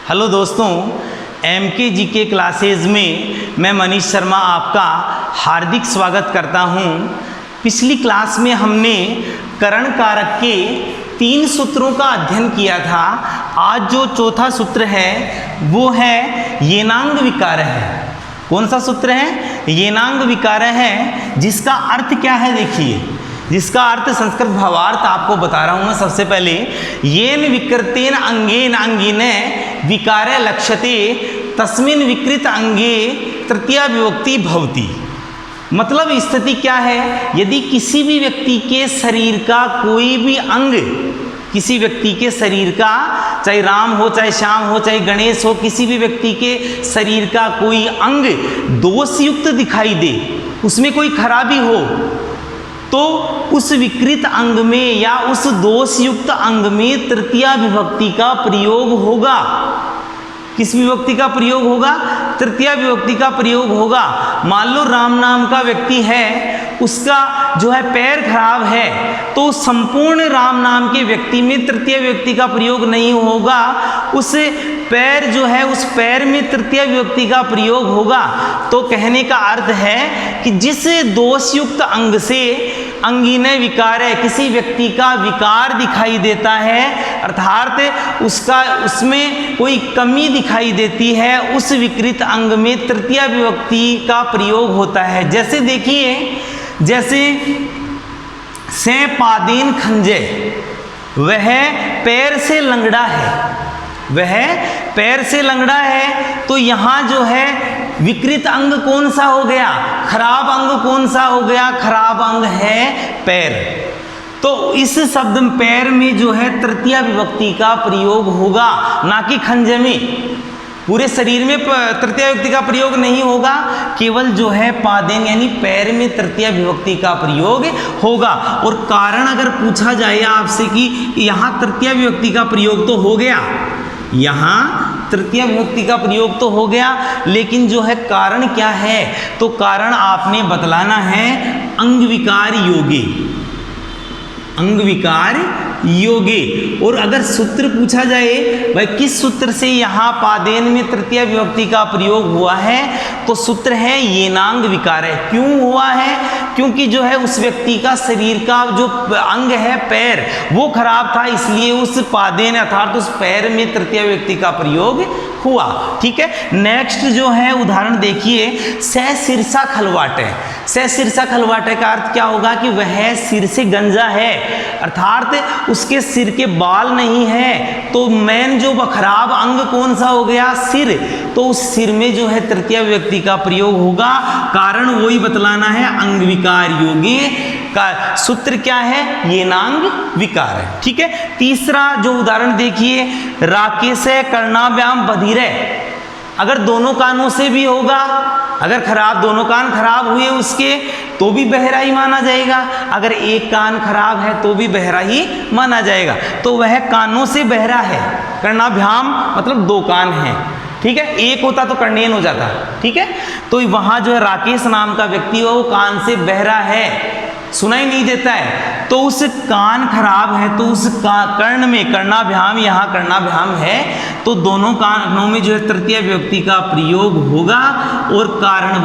Hello दोस्तों, MK GK classes में मैं मनीष शर्मा आपका हार्दिक स्वागत करता हूं। पिछली क्लास में हमने करण कारक के 3 सूत्रों का अध्ययन किया था। आज जो चौथा सूत्र है वो है येनांग विकार है। कौन सा सूत्र है? येनांग विकार है, जिसका अर्थ क्या है देखिए। जिसका अर्थ संस्कृत भावार्थ आपको बता रहा हूं मैं। सबसे पहले येन विकृतेन अंगेन अंगिने विकारे लक्ष्यते तस्मिन् विकृत अंगे तृतीया विभक्ति भवति। मतलब स्थिति क्या है? यदि किसी भी व्यक्ति के शरीर का कोई भी अंग, किसी व्यक्ति के शरीर का, चाहे राम हो, चाहे श्याम हो, चाहे गणेश हो, किसी भी व्यक्ति के शरीर का कोई अंग दोषयुक्त दिखाई दे, उसमें कोई खराबी हो, तो उस विकृत अंग में या उस दोषयुक्त अंग में तृतीया विभक्ति का प्रयोग होगा। किस विभक्ति का प्रयोग होगा? तृतीया विभक्ति का प्रयोग होगा। मान लो राम नाम का व्यक्ति है, उसका जो है पैर खराब है, तो संपूर्ण राम नाम के व्यक्ति में तृतीय विभक्ति का प्रयोग नहीं होगा। उस पैर जो है, उस पैर में तृतीय विभक्ति का प्रयोग होगा। तो कहने का अर्थ है कि जिस दोषयुक्त अंग से अंगिने विकार है, किसी व्यक्ति का विकार दिखाई देता है, अर्थात उसमें कोई कमी दिखाई देती है, उस विकृत अंग में तृतीया विभक्ति का प्रयोग होता है। जैसे देखिए, जैसे से पादेन खंजे, वह पैर से लंगड़ा है, वह पैर से लंगड़ा है, तो यहाँ जो है विकृत अंग कौन सा हो गया? खराब अंग कौन सा हो गया? खराब अंग है पैर। तो इस शब्द पैर में जो है तृतीया विभक्ति का प्रयोग होगा, ना कि खंजे में। पूरे शरीर में तृतीया विभक्ति का प्रयोग नहीं होगा, केवल जो है पादेन यानी पैर में तृतीया विभक्ति का प्रयोग होगा। और कारण अगर पूछा जाए आपसे कि यहाँ तृतीया विभक्ति का प्रयोग तो हो गया, यहाँ तृतीय विभक्ति का प्रयोग तो हो गया, लेकिन जो है कारण क्या है? तो कारण आपने बतलाना है अंग विकार योगे, अंग विकार योगे। और अगर सूत्र पूछा जाए भाई किस सूत्र से यहाँ पादेन में तृतीय विभक्ति का प्रयोग हुआ है, तो सूत्र है येनांग विकार है। क्यों हुआ है? क्योंकि जो है उस व्यक्ति का शरीर का जो अंग है पैर, वो खराब था, इसलिए उस पादेन अर्थात उस पैर में तृतीय विभक्ति का प्रयोग हुआ। ठीक है, नेक्स्ट जो है उदाहरण देखिए, सह शीर्षा खलवाटे। सह शीर्षा खलवाटे का अर्थ क्या होगा? कि वह सिर से गंजा है, अर्थात उसके सिर के बाल नहीं है। तो मेन जो खराब अंग कौन सा हो गया? सिर। तो उस सिर में जो है तृतीय विभक्ति का प्रयोग होगा। कारण वही बतलाना है अंग विकार योगे का सूत्र क्या है? येनांग विकार है। ठीक है, तीसरा जो उदाहरण देखिए, राकेश कर्णाभ्याम बधिरे। अगर दोनों कानों से भी होगा, अगर खराब दोनों कान खराब हुए उसके, तो भी बहरा ही माना जाएगा। अगर एक कान खराब है तो भी बहरा ही माना जाएगा। तो वह कानों से बहरा है। कर्णाभ्याम मतलब 2 कान हैं। ठीक है, एक होता तो कर्णेन हो जाता। ठीक है, तो वहां जो है राकेश नाम का व्यक्ति हो, वो कान से बहरा है, सुनाई नहीं देता है, तो उस कान खराब है, तो उस कर्ण में कर्णाभ्याम, यहाँ कर्णाभ्याम है, तो दोनों कानों में जो है तृतीय विभक्ति का प्रयोग होगा। और कारण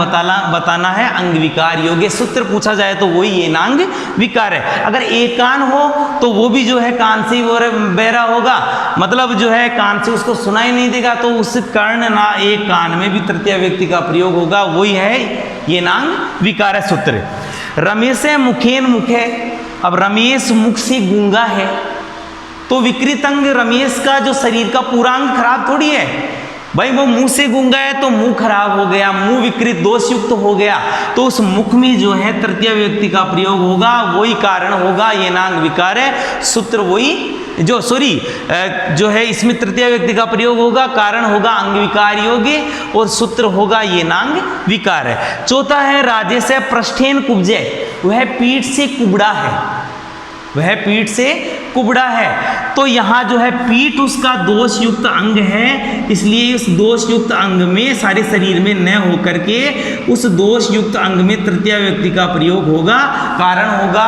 बताना है अंग विकार योगे। सूत्र पूछा जाए तो वही येनांग विकार है। अगर एक कान हो तो वो भी जो है कान से वो बहरा होगा, मतलब जो है कान से उसको सुनाई नहीं देगा, तो उस कर्ण ना एक कान में भी तृतीय विभक्ति का प्रयोग होगा, वही है येनांग विकार है सूत्र। रमेश मुखेन मुखे। अब रमेश मुख से गूंगा है, तो विकृत अंग रमेश का जो शरीर का पूरा अंग खराब थोड़ी है भाई। वो मुंह से गूंगा है तो मुंह खराब हो गया, मुंह विकृत दोषयुक्त हो गया, तो उस मुख में जो है तृतीय विभक्ति का प्रयोग होगा, वही कारण होगा येनांग विकार है। सूत्र वही जो है इसमें तृतीय व्यक्ति का प्रयोग होगा, कारण होगा अंग विकार योगे, और सूत्र होगा येनांग विकार है। चौथा है राजेश पृष्ठेन कुब्जे। वह पीठ से कुबड़ा है, वह पीठ से कुबड़ा है, तो यहाँ जो है पीठ उसका दोषयुक्त अंग है, इसलिए उस दोषयुक्त अंग में सारे शरीर में न होकर के उस दोषयुक्त अंग में तृतीय व्यक्ति का प्रयोग होगा, कारण होगा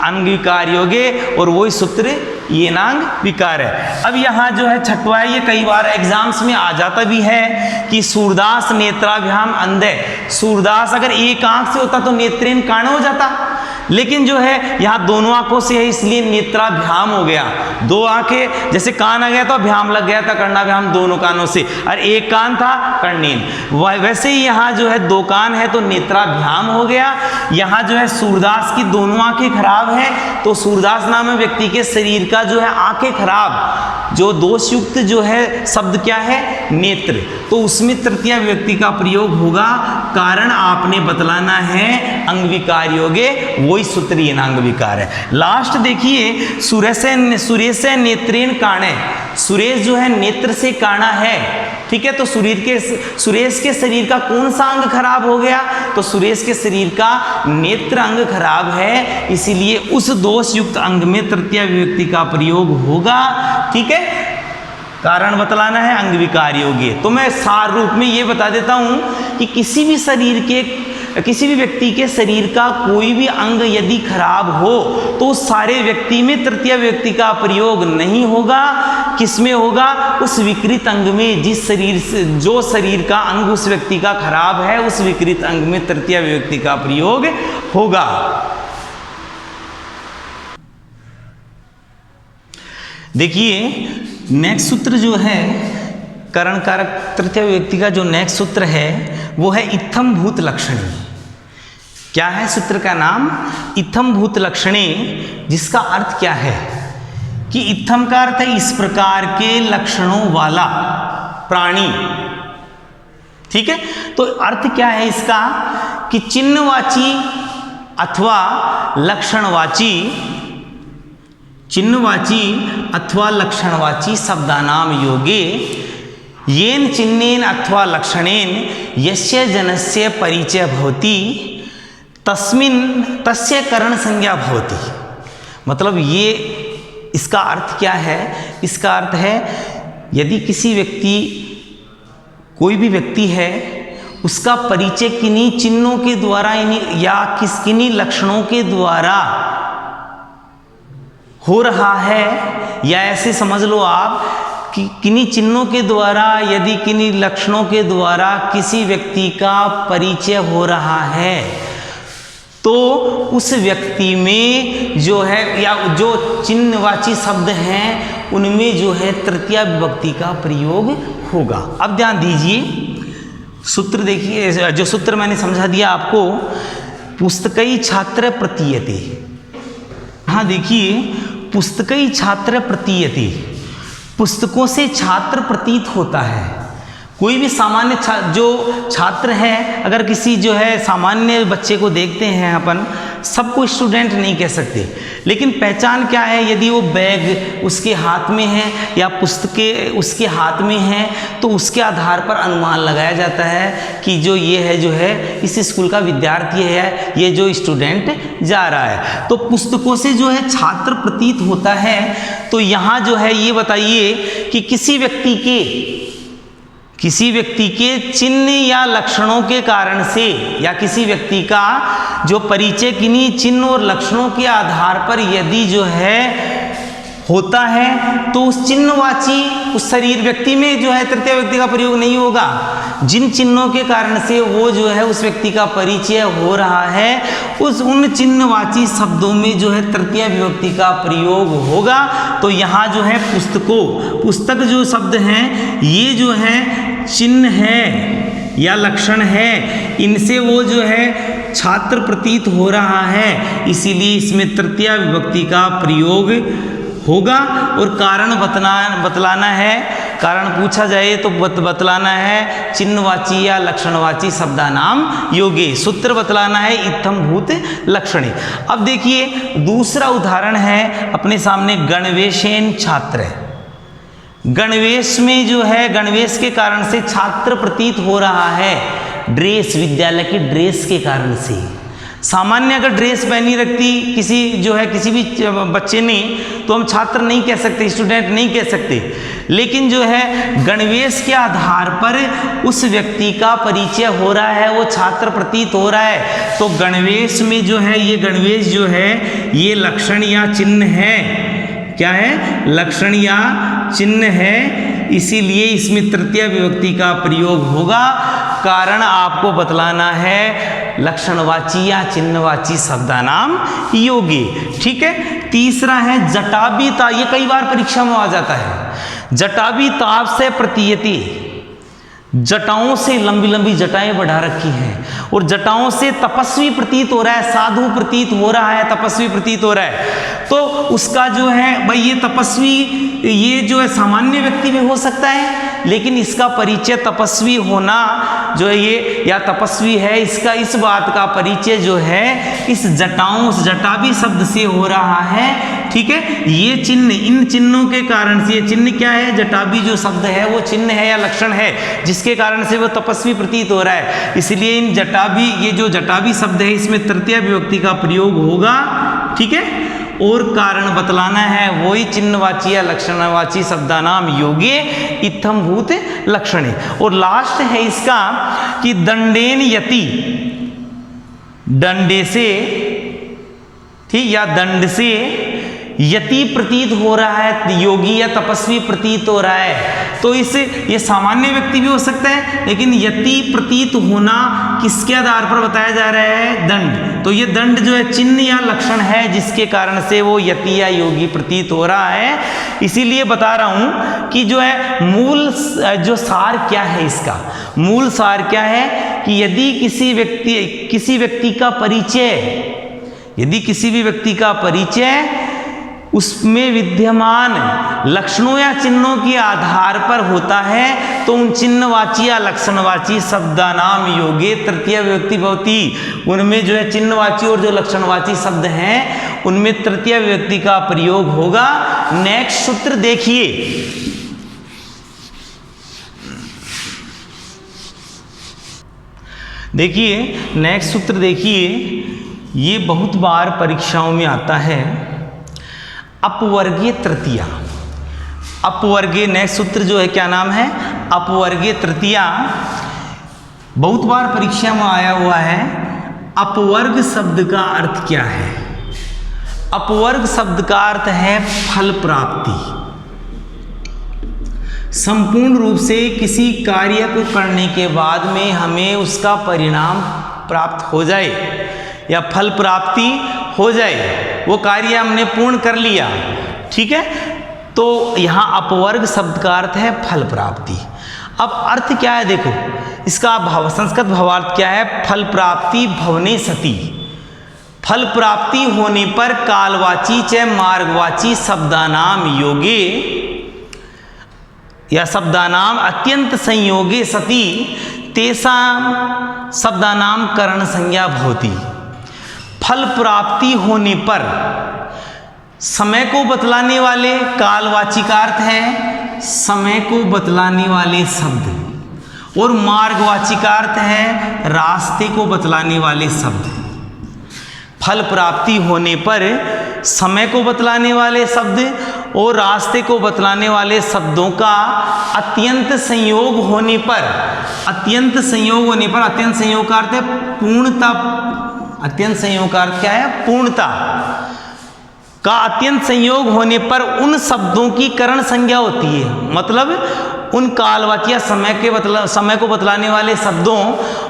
अंग विकार योगे, और वही सूत्र येनांग विकार है। अब यहाँ जो है छठवा है, ये कई बार एग्जाम्स में आ जाता भी है कि सूरदास नेत्राभ्याम अंधे। सूरदास अगर एक आंख से होता तो नेत्रेन काण हो जाता, लेकिन जो है यहाँ दोनों आंखों से है इसलिए नेत्राभ्याम हो गया। दो आंखें, जैसे कान आ गया तो अभ्याम लग गया था, कर्णाभ्याम दोनों कानों से, और एक कान था कर्णेन। वैसे ही यहाँ जो है दो कान है तो नेत्राभ्याम हो गया। यहाँ जो है सूरदास की दोनों आंखें खराब है, तो सूरदास नाम व्यक्ति के शरीर का जो है आंखें खराब, जो दोषयुक्त जो है शब्द क्या है, नेत्र, तो उसमें तृतीया विभक्ति का प्रयोग होगा। कारण आपने बतलाना है अंग विकार योगे, वही सूत्र येनांग विकार है। लास्ट देखिए, सुरेश नेत्रेण काणे, सुरेश जो है नेत्र से काणा है, ठीक है। तो सुरेश के शरीर का कौन सा अंग खराब हो गया, तो सुरेश के शरीर का नेत्र अंग खराब है, इसीलिए उस दोष युक्त अंग में तृतीया विभक्ति का प्रयोग होगा, ठीक है। कारण बतलाना है अंग विकार योग्य। तो मैं सार रूप में ये बता देता हूं कि किसी भी व्यक्ति के शरीर का कोई भी अंग यदि खराब हो तो सारे व्यक्ति में तृतीय व्यक्ति का प्रयोग नहीं होगा। किसमें होगा, उस विकृत अंग में, जिस शरीर से जो शरीर का अंग उस व्यक्ति का खराब है, उस विकृत अंग में तृतीय व्यक्ति का प्रयोग होगा। देखिए नेक्स्ट सूत्र जो है करण कारक तृतीय व्यक्ति का, जो नेक्स्ट सूत्र है वो है इत्थम भूत लक्षणे। क्या है सूत्र का नाम, इत्थम भूत लक्षणे, जिसका अर्थ क्या है कि इत्थम का अर्थ है इस प्रकार के लक्षणों वाला प्राणी, ठीक है। तो अर्थ क्या है इसका कि चिन्हवाची अथवा लक्षणवाची शब्दानाम योगे येन चिन्हेन अथवा लक्षणेन यस्य जनस्य परिचय भवति तस्य करण संज्ञा भवति। मतलब ये इसका अर्थ क्या है, इसका अर्थ है यदि कोई भी व्यक्ति है, उसका परिचय किन्हीं चिन्हों के द्वारा या किन्हीं लक्षणों के द्वारा हो रहा है, या ऐसे समझ लो आप कि किन्हीं चिन्हों के द्वारा यदि किन्हीं लक्षणों के द्वारा किसी व्यक्ति का परिचय हो रहा है, तो उस व्यक्ति में जो है या जो चिन्हवाची शब्द हैं उनमें जो है तृतीया विभक्ति का प्रयोग होगा। अब ध्यान दीजिए, सूत्र देखिए, जो सूत्र मैंने समझा दिया आपको, पुस्तकई छात्र प्रतीयते। हाँ देखिए, पुस्तकई छात्र प्रतीयते, पुस्तकों से छात्र प्रतीत होता है। कोई भी सामान्य जो छात्र है, अगर किसी जो है सामान्य बच्चे को देखते हैं अपन, सबको स्टूडेंट नहीं कह सकते, लेकिन पहचान क्या है, यदि वो बैग उसके हाथ में है या पुस्तकें उसके हाथ में हैं, तो उसके आधार पर अनुमान लगाया जाता है कि जो ये है जो है इस स्कूल का विद्यार्थी है, ये जो स्टूडेंट जा रहा है। तो पुस्तकों से जो है छात्र प्रतीत होता है। तो यहाँ जो है ये बताइए कि किसी व्यक्ति के चिन्ह या लक्षणों के कारण से, या किसी व्यक्ति का जो परिचय किन्हीं चिन्ह और लक्षणों के आधार पर यदि जो है होता है, तो उस चिन्हवाची उस शरीर व्यक्ति में जो है तृतीय व्यक्ति का प्रयोग नहीं होगा। जिन चिन्हों के कारण से वो जो है उस व्यक्ति का परिचय हो रहा है, उन चिन्हवाची शब्दों में जो है तृतीय विभक्ति का प्रयोग होगा। तो यहाँ जो है पुस्तक जो शब्द हैं, ये जो है चिन्ह है या लक्षण है, इनसे वो जो है छात्र प्रतीत हो रहा है, इसीलिए इसमें तृतीय विभक्ति का प्रयोग होगा। और कारण बतलाना है, कारण पूछा जाए तो बतलाना है चिन्हवाची या लक्षणवाची शब्दानाम योगे। सूत्र बतलाना है इत्थम भूत लक्षणे। अब देखिए दूसरा उदाहरण है अपने सामने, गणवेशेन छात्र। गणवेश में जो है, गणवेश के कारण से छात्र प्रतीत हो रहा है, ड्रेस, विद्यालय की ड्रेस के कारण से। सामान्य अगर ड्रेस पहनी रखती किसी भी बच्चे ने, तो हम छात्र नहीं कह सकते, स्टूडेंट नहीं कह सकते, लेकिन जो है गणवेश के आधार पर उस व्यक्ति का परिचय हो रहा है, वो छात्र प्रतीत हो रहा है। तो गणवेश में जो है, ये गणवेश जो है ये लक्षण या चिन्ह है, क्या है, लक्षण या चिन्ह है, इसीलिए इसमें तृतीय विभक्ति का प्रयोग होगा। कारण आपको बतलाना है लक्षणवाची या चिन्हवाची शब्दानाम योगे। ठीक है। तीसरा है जटाभिता, ये कई बार परीक्षा में आ जाता है। जटाभिताप से प्रतीयते, जटाओं से लंबी लंबी जटाएं बढ़ा रखी हैं और जटाओं से तपस्वी प्रतीत हो रहा है, साधु प्रतीत हो रहा है, तपस्वी प्रतीत हो रहा है। तो उसका जो है भाई ये तपस्वी, ये जो है सामान्य व्यक्ति भी हो सकता है, लेकिन इसका परिचय तपस्वी होना जो है ये या तपस्वी है, इसका इस बात का परिचय जो है इस जटाओं, जटाभी शब्द से हो रहा है। ठीक है। ये चिन्ह, इन चिन्हों के कारण से, ये चिन्ह क्या है, जटाभी जो शब्द है वो चिन्ह है या लक्षण है जिसके कारण से वो तपस्वी प्रतीत हो रहा है। इसलिए इन जटाभी, ये जो जटाभी शब्द है इसमें तृतीय विभक्ति का प्रयोग होगा। ठीक है। और कारण बतलाना है वही चिन्हवाची या लक्षणवाची शब्दानाम योगे इत्थम भूत लक्षणे। और लास्ट है इसका कि दंडेन यति, डंडे से, ठीक, या दंड से यति प्रतीत हो रहा है, योगी या तपस्वी प्रतीत हो रहा है। तो इसे, ये सामान्य व्यक्ति भी हो सकता है, लेकिन यति प्रतीत होना किसके आधार पर बताया जा रहा है, दंड। तो ये दंड जो है चिन्ह या लक्षण है जिसके कारण से वो यति या योगी प्रतीत हो रहा है। इसीलिए बता रहा हूं कि जो है मूल जो सार क्या है, इसका मूल सार क्या है कि यदि किसी व्यक्ति का परिचय, यदि किसी भी व्यक्ति का परिचय उसमें विद्यमान लक्षणों या चिन्हों के आधार पर होता है तो उन चिन्हवाची या लक्षणवाची शब्दानाम योगे तृतीय विभक्ति भवति। उनमें जो है चिन्हवाची और जो लक्षणवाची शब्द हैं उनमें तृतीय विभक्ति का प्रयोग होगा। नेक्स्ट सूत्र देखिए, देखिए नेक्स्ट सूत्र देखिए, ये बहुत बार परीक्षाओं में आता है, अपवर्गीय तृतीया। अपवर्गीय, नेक्स्ट सूत्र जो है क्या नाम है, अपवर्गीय तृतीया। बहुत बार परीक्षा में आया हुआ है। अपवर्ग शब्द का अर्थ क्या है? अपवर्ग शब्द का अर्थ है फल प्राप्ति। संपूर्ण रूप से किसी कार्य को करने के बाद में हमें उसका परिणाम प्राप्त हो जाए या फल प्राप्ति हो जाए, वो कार्य हमने पूर्ण कर लिया। ठीक है। तो यहाँ अपवर्ग शब्द का अर्थ है फल प्राप्ति। अब अर्थ क्या है देखो, इसका भाव, संस्कृत भावार्थ क्या है, फल प्राप्ति भवने सति। फल प्राप्ति होने पर कालवाची च मार्गवाची शब्दानाम योगे या शब्दानाम अत्यंत संयोगे सति तेषां शब्दानाम करण संज्ञा भवति। फल प्राप्ति होने पर समय को बतलाने वाले, कालवाची का अर्थ है समय को बतलाने वाले शब्द, और मार्गवाची का अर्थ है रास्ते को बतलाने वाले शब्द। फल प्राप्ति होने पर समय को बतलाने वाले शब्द और रास्ते को बतलाने वाले शब्दों का अत्यंत संयोग होने पर, अत्यंत संयोग होने पर, अत्यंत संयोग का अर्थ है पूर्णता। अत्यंत संयोग का अर्थ क्या है, पूर्णता का अत्यंत संयोग होने पर उन शब्दों की करण संज्ञा होती है। मतलब उन कालवाची या समय को बतलाने वाले शब्दों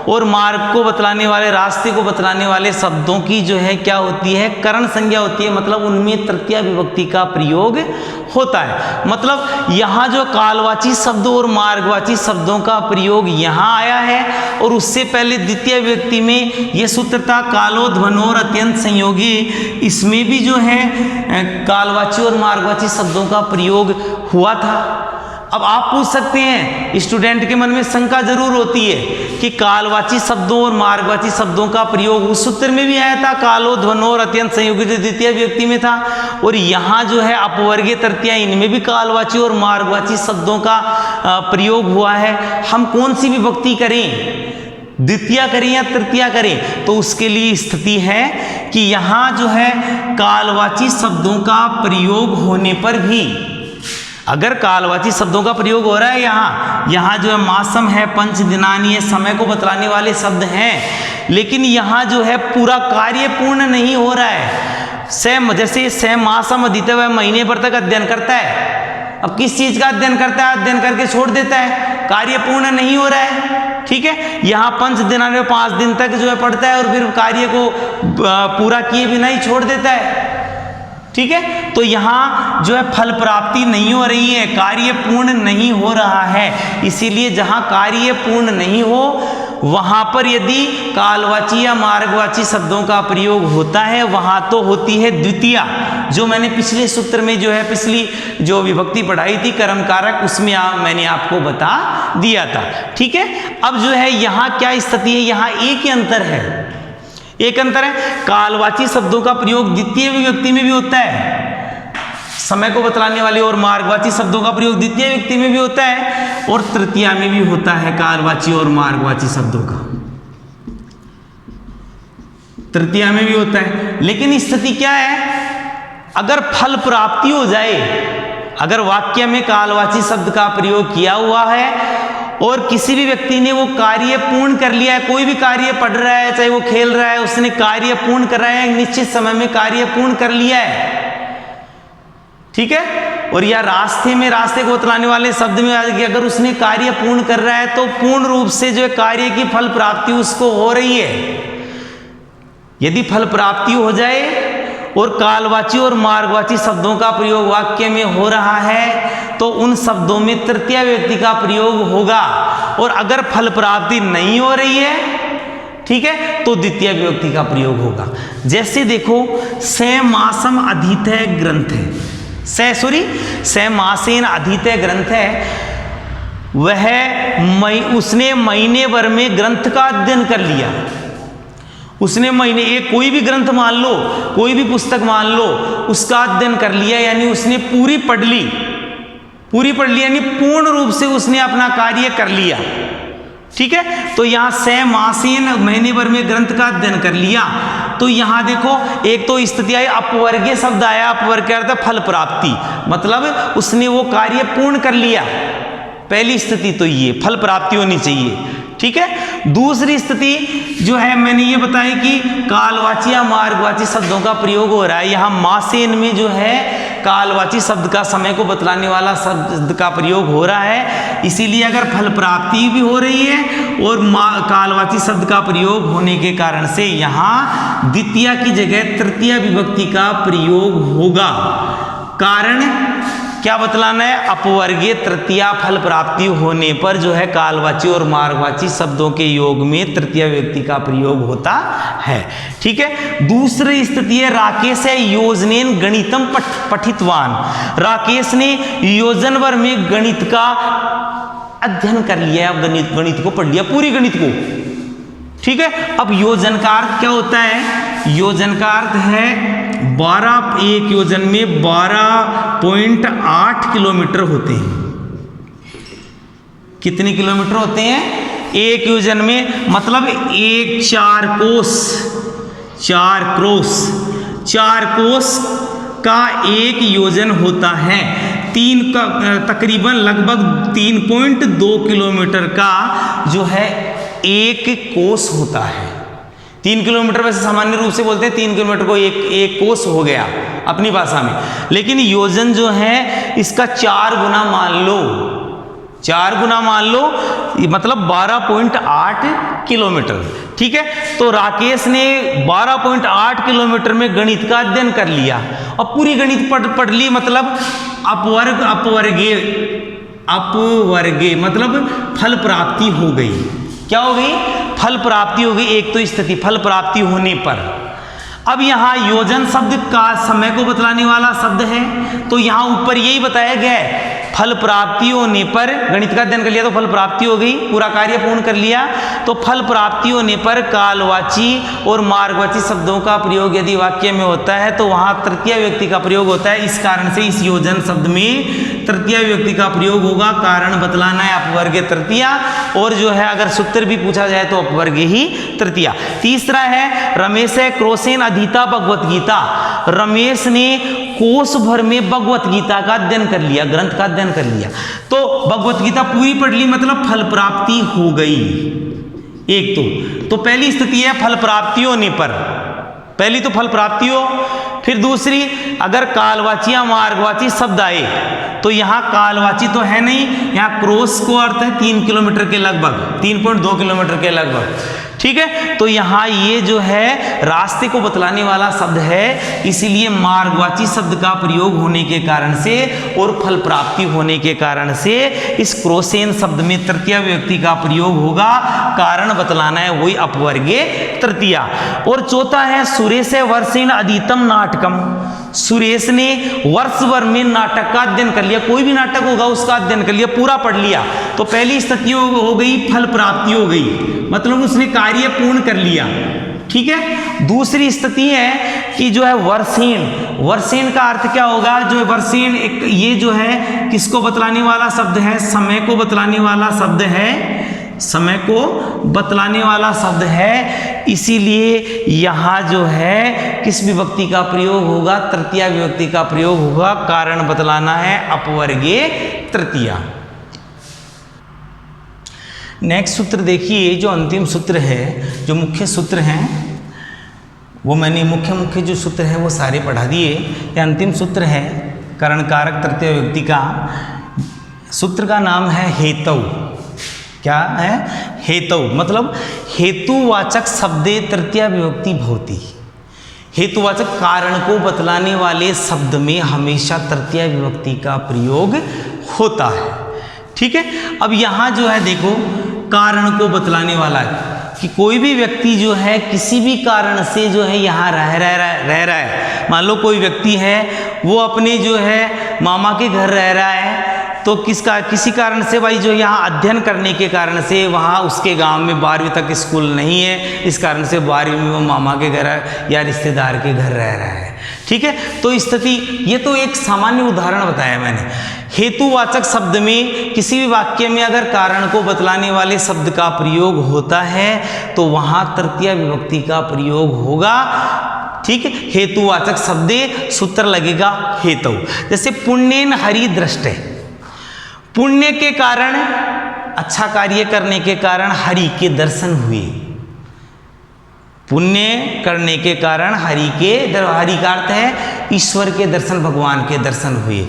और मार्ग को बतलाने वाले, रास्ते को बतलाने वाले शब्दों की जो है क्या होती है, करण संज्ञा होती है। मतलब उनमें तृतीय विभक्ति का प्रयोग होता है। मतलब यहाँ जो कालवाची शब्दों और मार्गवाची शब्दों का प्रयोग यहाँ आया है, और उससे पहले द्वितीय विभक्ति में ये सूत्र था कालो ध्वनोर अत्यंत संयोगी, इसमें भी जो है कालवाची और मार्गवाची शब्दों का प्रयोग हुआ था। अब आप पूछ सकते हैं, स्टूडेंट के मन में शंका जरूर होती है कि कालवाची शब्दों और मार्गवाची शब्दों का प्रयोग उस सूत्र में भी आया था, कालो ध्वनोर अत्यंत संयोगी जो द्वितीय विभक्ति में था, और यहाँ जो है अपवर्गीय तृतीया, इनमें भी कालवाची और मार्गवाची शब्दों का प्रयोग हुआ है। हम कौन सी विभक्ति करें, द्वितीया करें या तृतीया करें? तो उसके लिए स्थिति है कि यहाँ जो है कालवाची शब्दों का प्रयोग होने पर भी, अगर कालवाची शब्दों का प्रयोग हो रहा है यहाँ जो है मासम है, पंच दिनानी है, समय को बतलाने वाले शब्द हैं, लेकिन यहाँ जो है पूरा कार्य पूर्ण नहीं हो रहा है, जैसे स मासम अधीत, वह महीने भर तक अध्ययन करता है। अब किस चीज का अध्ययन करता है? अध्ययन करके छोड़ देता है, कार्य पूर्ण नहीं हो रहा है। ठीक है, यहाँ 5 दिन 5 दिन तक जो है पढ़ता है और फिर कार्य को पूरा किए बिना ही छोड़ देता है। ठीक है, तो यहाँ जो है फल प्राप्ति नहीं हो रही है, कार्य पूर्ण नहीं हो रहा है। इसीलिए जहाँ कार्य पूर्ण नहीं हो वहां पर यदि कालवाची या मार्गवाची शब्दों का प्रयोग होता है, वहां तो होती है द्वितीया, जो मैंने पिछले सूत्र में जो है पिछली जो विभक्ति पढ़ाई थी कर्म कारक, उसमें मैंने आपको बता दिया था। ठीक है, अब जो है यहाँ क्या स्थिति है? यहाँ एक ही अंतर है, एक अंतर है, कालवाची शब्दों का प्रयोग द्वितीय विभक्ति में भी होता है, समय को बतलाने वाले, और मार्गवाची शब्दों का प्रयोग द्वितीय व्यक्ति में भी होता है और तृतीया में भी होता है। कालवाची और मार्गवाची शब्दों का तृतीया में भी होता है। लेकिन स्थिति क्या है? अगर फल प्राप्ति हो जाए, अगर वाक्य में कालवाची शब्द का प्रयोग किया हुआ है और किसी भी व्यक्ति ने वो कार्य पूर्ण कर लिया है, कोई भी कार्य पढ़ रहा है, चाहे वो खेल रहा है, उसने कार्य पूर्ण कर रहा है, एक निश्चित समय में कार्य पूर्ण कर लिया है। ठीक है, और या रास्ते को बतलाने वाले शब्द में अगर उसने कार्य पूर्ण कर रहा है तो पूर्ण रूप से जो है कार्य की फल प्राप्ति उसको हो रही है। यदि फल प्राप्ति हो जाए और कालवाची और मार्गवाची शब्दों का प्रयोग वाक्य में हो रहा है तो उन शब्दों में तृतीय व्यक्ति का प्रयोग होगा, और अगर फल प्राप्ति नहीं हो रही है, ठीक है, तो द्वितीय विभक्ति का प्रयोग होगा। जैसे देखो, स मासम अधीत ग्रंथ है, स मासेन अधीत ग्रंथ है, वह उसने महीने भर में ग्रंथ का अध्ययन कर लिया। उसने महीने, एक कोई भी ग्रंथ मान लो, कोई भी पुस्तक मान लो, उसका अध्ययन कर लिया, यानी उसने पूरी पढ़ ली यानी पूर्ण रूप से उसने अपना कार्य कर लिया। ठीक है, तो यहाँ स मासेन महीने भर में ग्रंथ का अध्ययन कर लिया, तो यहाँ देखो एक तो स्थिति आई, अपवर्गीय शब्द आया। अपवर्ग क्या अर्थ? फल प्राप्ति, मतलब उसने वो कार्य पूर्ण कर लिया। पहली स्थिति तो ये फल प्राप्ति होनी चाहिए। ठीक है, दूसरी स्थिति जो है मैंने ये बताया कि कालवाची या मार्गवाची शब्दों का प्रयोग हो रहा है। यहाँ मासेन में जो है कालवाची शब्द का, समय को बतलाने वाला शब्द का प्रयोग हो रहा है, इसीलिए अगर फल प्राप्ति भी हो रही है और कालवाची शब्द का प्रयोग होने के कारण से यहाँ द्वितीया की जगह तृतीया विभक्ति का प्रयोग होगा। कारण क्या बतलाना है? अपवर्गीय तृतीया फल प्राप्ति होने पर जो है कालवाची और मार्गवाची शब्दों के योग में तृतीय व्यक्ति का प्रयोग होता है। ठीक है, दूसरी स्थिति है राकेश योजनेन गणितम पठितवान। राकेश ने योजन भर में गणित का अध्ययन कर लिया, गणित को पढ़ लिया, पूरी गणित को। ठीक है, अब योजन का अर्थ क्या होता है? योजन का अर्थ है 12, एक योजन में 12.8 किलोमीटर होते हैं। कितने किलोमीटर होते हैं एक योजन में? मतलब एक 4 कोस का एक योजन होता है। तकरीबन लगभग 3.2 किलोमीटर का जो है एक कोस होता है। 3 किलोमीटर वैसे सामान्य रूप से बोलते हैं, 3 किलोमीटर को एक कोस हो गया अपनी भाषा में, लेकिन योजन जो है इसका 4 गुना मान लो, 4 गुना मान लो, मतलब 12.8 किलोमीटर। ठीक है, तो राकेश ने 12.8 किलोमीटर में गणित का अध्ययन कर लिया और पूरी गणित पढ़ ली, मतलब अपवर्गे मतलब फल प्राप्ति हो गई। क्या हो गई? फल प्राप्ति हो गई। एक तो स्थिति फल प्राप्ति होने पर। अब यहाँ योजन शब्द का समय को बतलाने वाला शब्द है, तो यहाँ ऊपर यही बताया गया है फल प्राप्ति होने पर, गणित का अध्ययन कर लिया तो फल प्राप्ति हो गई, पूरा कार्य पूर्ण कर लिया, तो फल प्राप्ति होने पर कालवाची और मार्गवाची शब्दों का प्रयोग यदि वाक्य में होता है तो वहाँ तृतीय व्यक्ति का प्रयोग होता है। इस कारण से इस योजन शब्द में तृतीय व्यक्ति का प्रयोग होगा। कारण बतलाना है अपवर्ग तृतीया, और जो है अगर सूत्र भी पूछा जाए तो अपवर्ग ही तृतीया। तीसरा है रमेश क्रोसेन अधीता भगवत गीता। रमेश ने कोस भर में भगवत गीता का अध्ययन कर लिया, ग्रंथ का अध्ययन कर लिया, तो भगवत गीता पूरी पढ़ ली, मतलब फल प्राप्ति हो गई। एक तो पहली स्थिति है फल प्राप्ति होने पर, पहली तो फल प्राप्ति हो, फिर दूसरी, अगर कालवाची या मार्गवाची शब्द आए तो यहाँ कालवाची तो है नहीं, यहाँ क्रॉस को अर्थ है 3 किलोमीटर के लगभग, 3.2 किलोमीटर के लगभग, ठीक है। तो यहाँ ये जो है रास्ते को बतलाने वाला शब्द है, इसीलिए मार्गवाची शब्द का प्रयोग होने के कारण से और फल प्राप्ति होने के कारण से इस क्रोसेन शब्द में तृतीया विभक्ति का प्रयोग होगा। कारण बतलाना है, वही अपवर्गीय तृतीया। और चौथा है सुरेश वर्षेण अधीतम नाटकम। सुरेश ने वर्ष भर में नाटक का अध्ययन कर लिया, कोई भी नाटक होगा उसका अध्ययन कर लिया, पूरा पढ़ लिया। तो पहली स्थिति हो गई फल प्राप्ति हो गई, मतलब उसने कार्य पूर्ण कर लिया, ठीक है। दूसरी स्थिति है कि जो है वर्षेण, वर्षेण का अर्थ क्या होगा, जो वर्षेण एक ये जो है किसको बतलाने वाला शब्द है, समय को बतलाने वाला शब्द है, समय को बतलाने वाला शब्द है, इसीलिए यहाँ जो है किस विभक्ति का प्रयोग होगा, तृतीया विभक्ति का प्रयोग होगा। कारण बतलाना है अपवर्गीय तृतीया। नेक्स्ट सूत्र देखिए, जो अंतिम सूत्र है, जो मुख्य सूत्र हैं वो मैंने मुख्य जो सूत्र है वो सारे पढ़ा दिए। ये अंतिम सूत्र है करण कारक तृतीय विभक्ति का। सूत्र का नाम है हेतु। क्या है? हेतु, मतलब हेतुवाचक शब्दे तृतीया विभक्ति भवति। हेतुवाचक कारण को बतलाने वाले शब्द में हमेशा तृतीया विभक्ति का प्रयोग होता है, ठीक है। अब यहाँ जो है देखो, कारण को बतलाने वाला है कि कोई भी व्यक्ति जो है किसी भी कारण से जो है यहाँ रह रहा है। मान लो कोई व्यक्ति है वो अपने जो है मामा के घर रह रहा है, तो किसी कारण से भाई जो यहाँ अध्ययन करने के कारण से वहाँ उसके गांव में 12वीं तक स्कूल नहीं है, इस कारण से 12वीं में वो मामा के घर या रिश्तेदार के घर रह रहा है, ठीक है। तो स्थिति, ये तो एक सामान्य उदाहरण बताया मैंने। हेतुवाचक शब्द में किसी भी वाक्य में अगर कारण को बतलाने वाले शब्द का प्रयोग होता है तो वहाँ तृतीया विभक्ति का प्रयोग होगा, ठीक है। हेतुवाचक शब्दे सूत्र लगेगा हेतु। जैसे पुण्येन हरि दृष्टे, पुण्य के कारण, अच्छा कार्य करने के कारण हरि के दर्शन हुए। पुण्य करने के कारण हरि का अर्थ है ईश्वर के दर्शन, भगवान के दर्शन हुए।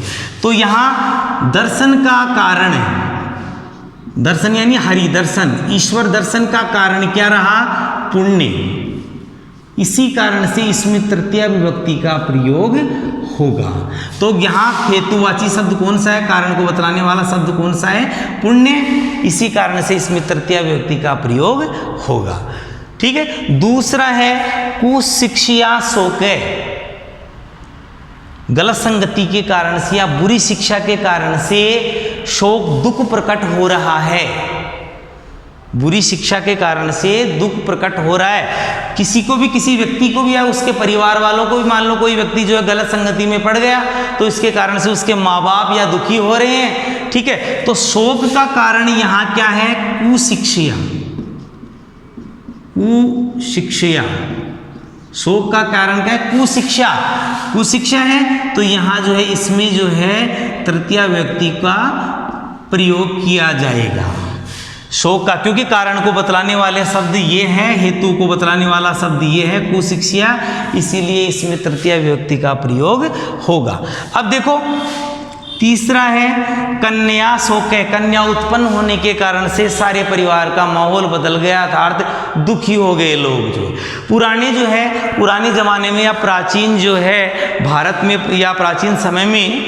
तो यहाँ दर्शन का कारण है, दर्शन यानी हरि दर्शन, ईश्वर दर्शन का कारण क्या रहा? पुण्य। इसी कारण से इसमें तृतीया विभक्ति का प्रयोग होगा। तो यहाँ हेतुवाची शब्द कौन सा है? कारण को बतलाने वाला शब्द कौन सा है? पुण्य। इसी कारण से इसमें तृतीया विभक्ति का प्रयोग होगा, ठीक है। दूसरा है कुशिक्षया शोके, गलत संगति के कारण से या बुरी शिक्षा के कारण से शोक, दुख प्रकट हो रहा है। बुरी शिक्षा के कारण से दुख प्रकट हो रहा है, किसी को भी, किसी व्यक्ति को भी या उसके परिवार वालों को भी। मान लो कोई व्यक्ति जो है गलत संगति में पड़ गया तो इसके कारण से उसके माँ बाप या दुखी हो रहे हैं, ठीक है। तो शोक का कारण यहाँ क्या है? कुशिक्षया, कुशिक्षया। शोक का कारण क्या है? कुशिक्षा, कुशिक्षा है। तो यहाँ जो है इसमें जो है तृतीया विभक्ति का प्रयोग किया जाएगा शोक का, क्योंकि कारण को बतलाने वाले शब्द ये है, हेतु को बतलाने वाला शब्द ये है कुशिक्षा, इसीलिए इसमें तृतीया विभक्ति का प्रयोग होगा। अब देखो तीसरा है कन्या शोके, कन्या उत्पन्न होने के कारण से सारे परिवार का माहौल बदल गया, अर्थात दुखी हो गए लोग। जो पुराने जमाने में या प्राचीन जो है भारत में या प्राचीन समय में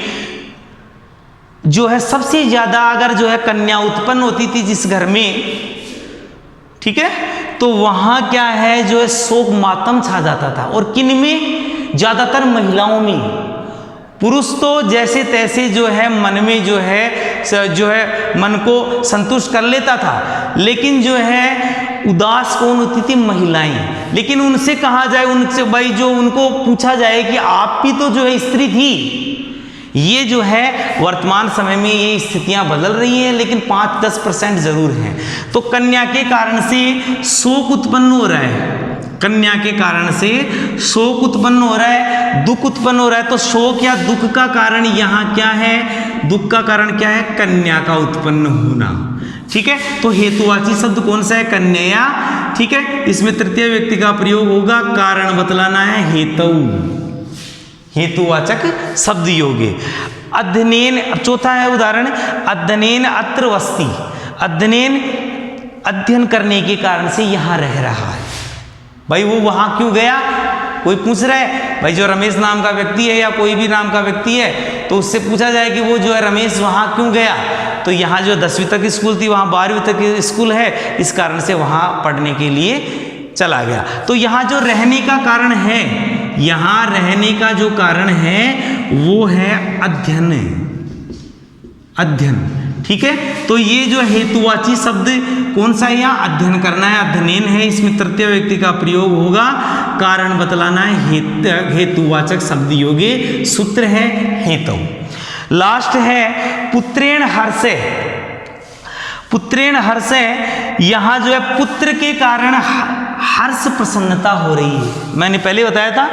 जो है सबसे ज्यादा अगर जो है कन्या उत्पन्न होती थी जिस घर में, ठीक है, तो वहां क्या है जो है शोक मातम छा जाता था। और किन में? ज्यादातर महिलाओं में। पुरुष तो जैसे तैसे जो है मन में जो है मन को संतुष्ट कर लेता था, लेकिन जो है उदास कौन होती थी? महिलाएं। लेकिन उनसे कहा जाए, उनसे भाई जो उनको पूछा जाए कि आप भी तो जो है स्त्री थी। ये जो है वर्तमान समय में ये स्थितियां बदल रही हैं, लेकिन 5-10% जरूर हैं। तो कन्या के कारण से शोक उत्पन्न हो रहा है, कन्या के कारण से शोक उत्पन्न हो रहा है, दुख उत्पन्न हो रहा है। तो शोक या दुख का कारण यहाँ क्या है? दुख का कारण क्या है? कन्या का उत्पन्न होना, ठीक है। तो हेतुवाची शब्द कौन सा है? कन्या, ठीक है। इसमें तृतीय व्यक्ति का प्रयोग होगा, कारण बतलाना है हेतु, हेतुवाचक शब्द योगे। अध्ययन, चौथा है उदाहरण, अध्ययन अत्र वस्ति, अध्ययन अध्ययन करने के कारण से यहाँ रह रहा है। भाई वो वहाँ क्यों गया, कोई पूछ रहा है, भाई जो रमेश नाम का व्यक्ति है या कोई भी नाम का व्यक्ति है तो उससे पूछा जाए कि वो जो है रमेश वहाँ क्यों गया, तो यहाँ जो 10वीं तक स्कूल थी वहाँ 12वीं तक स्कूल है, इस कारण से वहाँ पढ़ने के लिए चला गया। तो यहाँ जो रहने का कारण है, यहाँ रहने का जो कारण है वो है अध्ययन, अध्ययन, ठीक है। तो ये जो हेतुवाची शब्द कौन सा है, यहाँ अध्ययन करना है, अध्ययन है, इसमें तृतीय व्यक्ति का प्रयोग होगा, कारण बतलाना है, हेतुवाचक शब्द योगे, सूत्र है हेतु। लास्ट है पुत्रेण हर्षे, पुत्रेण हर्षे, यहाँ जो है पुत्र के कारण हर्ष प्रसन्नता हो रही है। मैंने पहले बताया था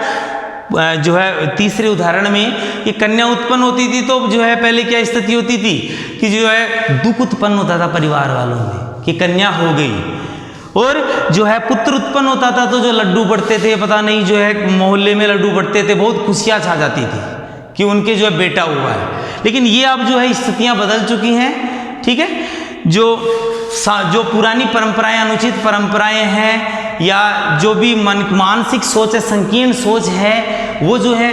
जो है तीसरे उदाहरण में कि कन्या उत्पन्न होती थी तो जो है पहले क्या स्थिति होती थी कि जो है दुख उत्पन्न होता था परिवार वालों में कि कन्या हो गई, और जो है पुत्र उत्पन्न होता था तो जो लड्डू बढ़ते थे, पता नहीं जो है मोहल्ले में लड्डू बढ़ते थे, बहुत खुशियाँ छा जाती थी कि उनके जो है बेटा हुआ है। लेकिन ये अब जो है स्थितियाँ बदल चुकी हैं, ठीक है। जो पुरानी परंपराएं, अनुचित परंपराएं हैं या जो भी मानसिक सोच है, संकीर्ण सोच है, वो जो है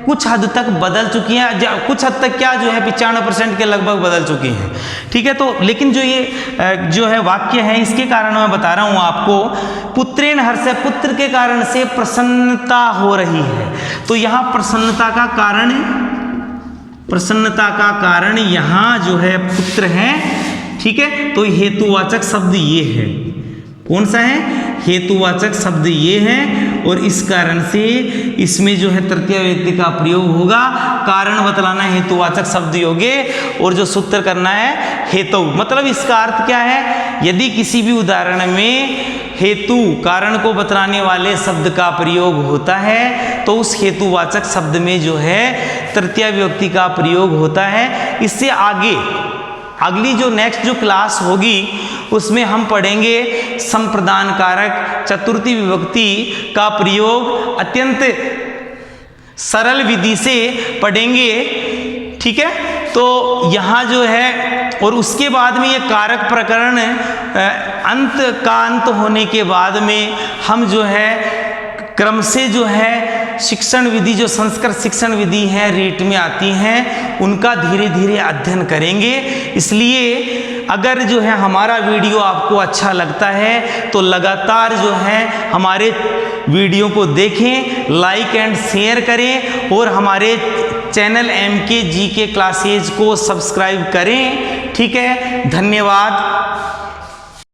कुछ हद तक बदल चुकी हैं, कुछ हद तक क्या जो है 95% के लगभग बदल चुकी हैं, ठीक है। तो लेकिन जो ये जो है वाक्य है इसके कारण मैं बता रहा हूँ आपको, पुत्रेण हर्षे, पुत्र के कारण से प्रसन्नता हो रही है। तो यहाँ प्रसन्नता का कारण, प्रसन्नता का कारण यहाँ जो है पुत्र है, ठीक है। तो हेतुवाचक शब्द ये है, कौन सा है, हेतुवाचक शब्द ये है, और इस कारण से इसमें जो है तृतीय व्यक्ति का प्रयोग होगा, कारण बतलाना हेतुवाचक शब्द योगे, और जो सूत्र करना है हेतु। मतलब इसका अर्थ क्या है, यदि किसी भी उदाहरण में हेतु कारण को बतलाने वाले शब्द का प्रयोग होता है तो उस हेतुवाचक शब्द में जो है तृतीय व्यक्ति का प्रयोग होता है। इससे आगे अगली जो नेक्स्ट जो क्लास होगी उसमें हम पढ़ेंगे संप्रदान कारक चतुर्थी विभक्ति का प्रयोग अत्यंत सरल विधि से पढ़ेंगे, ठीक है। तो यहाँ जो है, और उसके बाद में ये कारक प्रकरण अंत होने के बाद में हम जो है क्रम से जो है शिक्षण विधि, जो संस्कृत शिक्षण विधि है रीट में आती हैं, उनका धीरे धीरे अध्ययन करेंगे। इसलिए अगर जो है हमारा वीडियो आपको अच्छा लगता है तो लगातार जो है हमारे वीडियो को देखें, लाइक एंड शेयर करें, और हमारे चैनल MK GK क्लासेज को सब्सक्राइब करें, ठीक है। धन्यवाद।